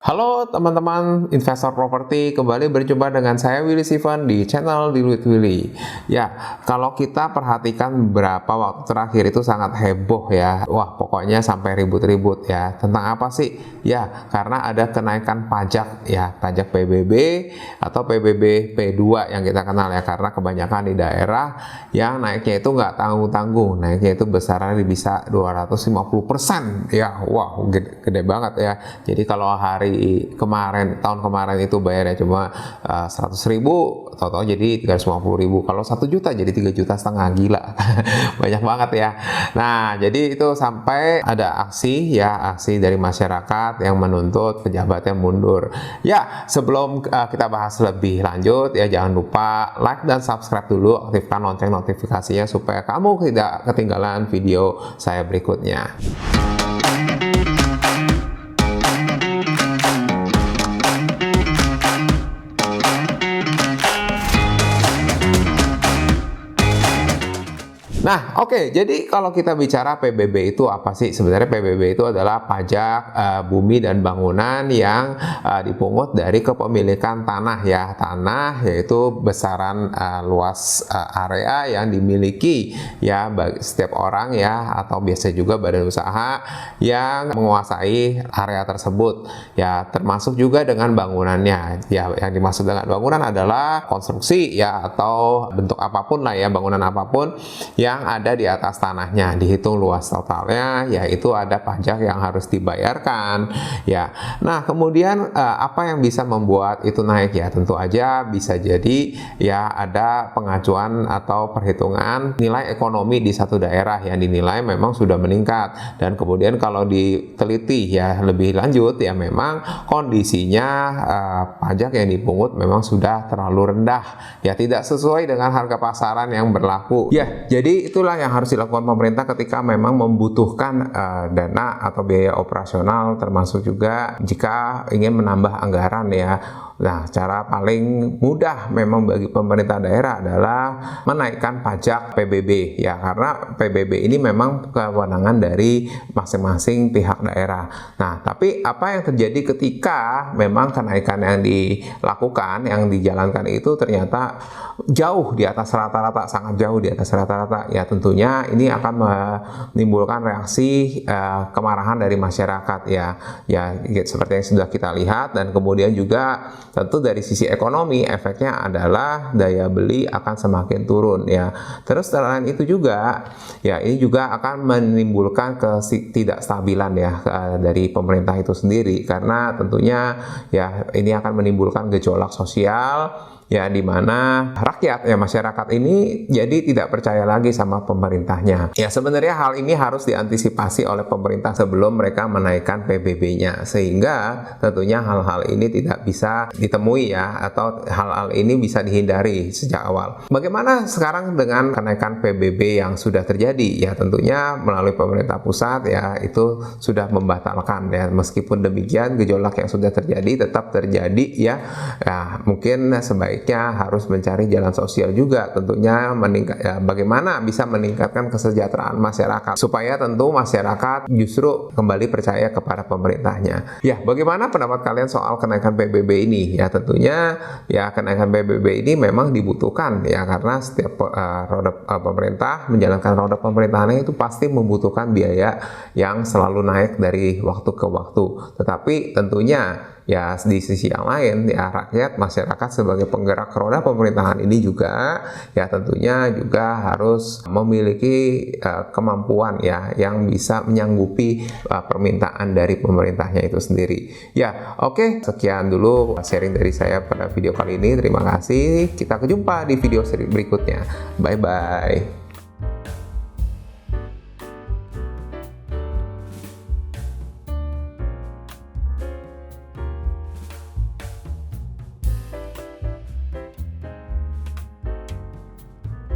Halo teman-teman investor properti, kembali berjumpa dengan saya Willy Steven di channel Diluit Willy. Ya, kalau kita perhatikan beberapa waktu terakhir itu sangat heboh ya. Wah, pokoknya sampai ribut-ribut ya. Tentang apa sih? Ya, karena ada kenaikan pajak ya, pajak PBB atau PBB P2 yang kita kenal ya. Karena kebanyakan di daerah yang naiknya itu nggak tanggung-tanggung, naiknya itu besarannya bisa 250% ya. Wow, gede banget ya. Jadi kalau tahun kemarin itu bayarnya cuma 100.000, total jadi 350.000. Kalau 1 juta jadi 3,5 juta, gila. Banyak banget ya. Nah, jadi itu sampai ada aksi dari masyarakat yang menuntut pejabatnya mundur. Ya, sebelum kita bahas lebih lanjut ya, jangan lupa like dan subscribe dulu, aktifkan lonceng notifikasinya supaya kamu tidak ketinggalan video saya berikutnya. Nah, oke, jadi kalau kita bicara PBB itu apa sih? Sebenarnya PBB itu adalah pajak bumi dan bangunan yang dipungut dari kepemilikan tanah ya. Tanah yaitu besaran luas area yang dimiliki ya bagi setiap orang ya, atau biasa juga badan usaha yang menguasai area tersebut ya, termasuk juga dengan bangunannya. Ya, yang dimaksud dengan bangunan adalah konstruksi ya, atau bentuk apapun lah ya, bangunan apapun yang ada di atas tanahnya, dihitung luas totalnya, yaitu ada pajak yang harus dibayarkan ya. Nah, kemudian apa yang bisa membuat itu naik ya? Tentu aja bisa jadi ya ada pengacuan atau perhitungan nilai ekonomi di satu daerah yang dinilai memang sudah meningkat, dan kemudian kalau diteliti ya lebih lanjut ya, memang kondisinya pajak yang dipungut memang sudah terlalu rendah ya, tidak sesuai dengan harga pasaran yang berlaku ya. Jadi itulah yang harus dilakukan pemerintah ketika memang membutuhkan dana atau biaya operasional, termasuk juga jika ingin menambah anggaran ya. Nah, cara paling mudah memang bagi pemerintah daerah adalah menaikkan pajak PBB ya, karena PBB ini memang kewenangan dari masing-masing pihak daerah. Nah, tapi apa yang terjadi ketika memang kenaikan yang dilakukan, yang dijalankan itu ternyata jauh di atas rata-rata, sangat jauh di atas rata-rata ya, tentunya ini akan menimbulkan reaksi kemarahan dari masyarakat ya, seperti yang sudah kita lihat. Dan kemudian juga tentu dari sisi ekonomi efeknya adalah daya beli akan semakin turun ya. Terus selain itu juga ya, ini juga akan menimbulkan ketidakstabilan ya dari pemerintah itu sendiri, karena tentunya ya ini akan menimbulkan gejolak sosial ya, di mana rakyat ya, masyarakat ini jadi tidak percaya lagi sama pemerintahnya. Ya, sebenarnya hal ini harus diantisipasi oleh pemerintah sebelum mereka menaikkan PBB-nya, sehingga tentunya hal-hal ini tidak bisa ditemui ya, atau hal-hal ini bisa dihindari sejak awal. Bagaimana sekarang dengan kenaikan PBB yang sudah terjadi? Ya, tentunya melalui pemerintah pusat ya, itu sudah membatalkan ya. Meskipun demikian, gejolak yang sudah terjadi tetap terjadi ya. Ya, mungkin sebaiknya harus mencari jalan sosial juga, tentunya bagaimana bisa meningkatkan kesejahteraan masyarakat, supaya tentu masyarakat justru kembali percaya kepada pemerintahnya. Ya, bagaimana pendapat kalian soal kenaikan PBB ini? Ya, tentunya ya kenaikan PBB ini memang dibutuhkan ya, karena setiap pemerintah menjalankan roda pemerintahannya itu pasti membutuhkan biaya yang selalu naik dari waktu ke waktu. Tetapi tentunya ya di sisi yang lain ya, rakyat, masyarakat sebagai penggerak roda pemerintahan ini juga ya, tentunya juga harus memiliki kemampuan ya, yang bisa menyanggupi permintaan dari pemerintahnya itu sendiri. Ya, oke, sekian dulu sharing dari saya pada video kali ini. Terima kasih. Kita jumpa di video seri berikutnya. Bye bye.